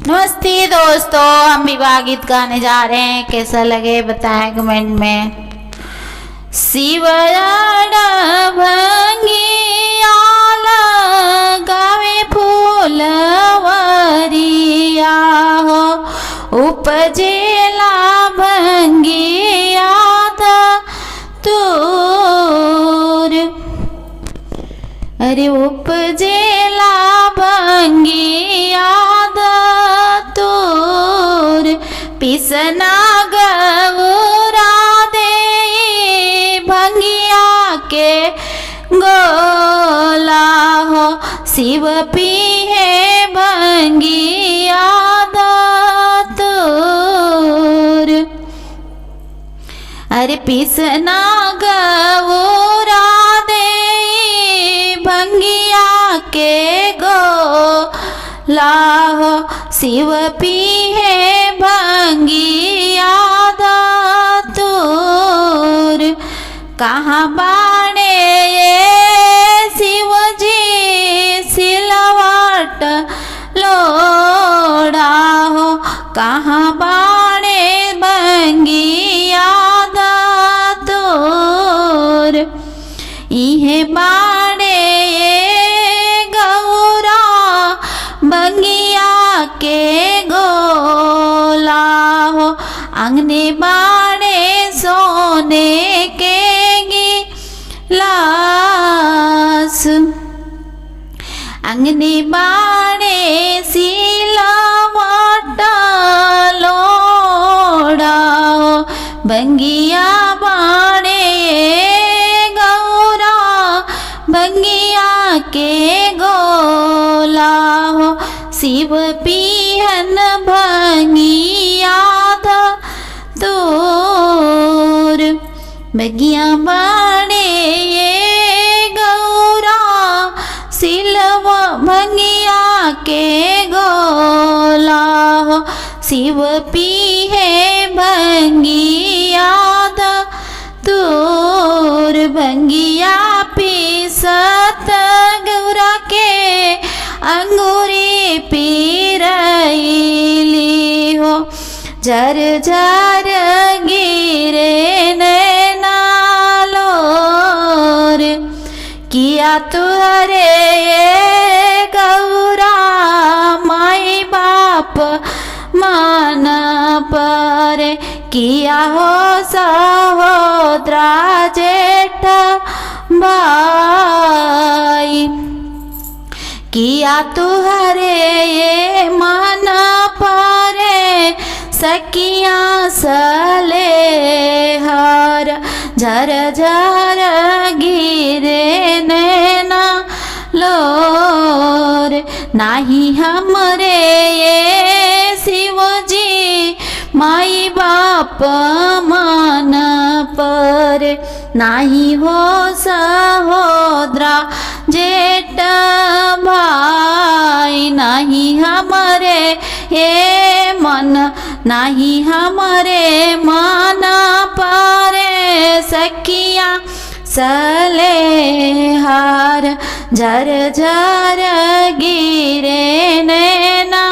नमस्ते दोस्तों, हम विवाह गीत गाने जा रहे हैं। कैसा लगे बताएं कमेंट में। शिवयाड़ा भंगिया लगावे फूलवरिया हो, उपजेला भंगिया तूर। अरे उपजेला भंगिया तूर, पिसना गौरा दे भंगिया के गोला हो, शिव पीहे भंगिया तूर। अरे पिसना गौरा दे भंगिया के गोला हो, शिव पीहे भंगिया तूर। कहाँ बाणे ये शिव जी सिलवट लोड़ा हो, कहाँ बाणे भंगिया तूर। इहे बाणे ये गौरा भंगिया के गोला हो, अंगने बाणे सोने के गिलास, अंगने बाणे सिलवट लोड़ा हो, भंगिया बाणे गौरा भंगिया के गोला हो, शिव पीहन भंगिया तूर। भंगिया बाणे ये गौरा सिलव भंगिया के गोला हो, शिव पीहे भंगिया तूर। भंगिया पीसत गौरा के अंगूरी पीरैली हो, झर झर गिरे नैनालोर। किया तुहरे गौरा माई बाप मान पर, किया हो सहोदरा जेठ भाई। किया तुहरे ये मन पारे सकिया सले हर, झर झर गिरे नैना लोर। नाही हमरे ये शिव जी माई बाप मान पर, नाही हो सहोदरा जेठ भाई। नाही हमरे हे मन, नाही हमरे मन पारे सखिया सले हार, झर झर गिरे नैना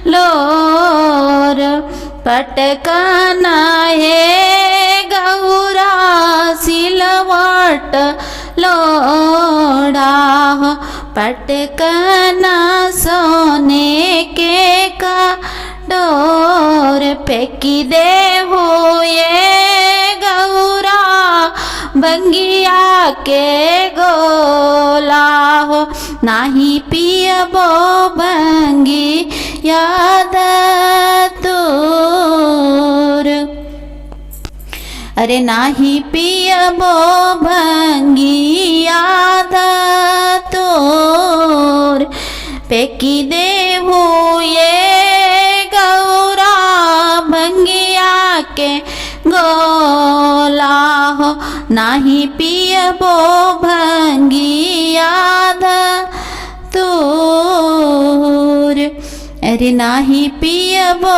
लोर। पटकना हे गौरा सिलवट लोड़ा हो, पटकना सोने के डोर। फेंकी दे हो ये गौरा भंगिया के गोला हो, नाही पियबो भंगी याद तूर। अरे नाही पियबो भंगिया तूर। फेंकी दे हो ये गौरा भंगिया के गोला हो, नाही पियबो भंगिया तूर। अरे नाही पियबो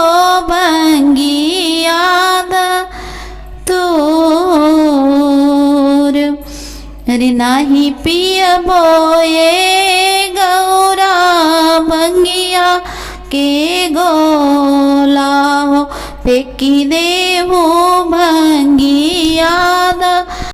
भंगिया तूर। अरे नाही पियबो ये गौरा भंगिया के गोला हो फेंकी दे वो भर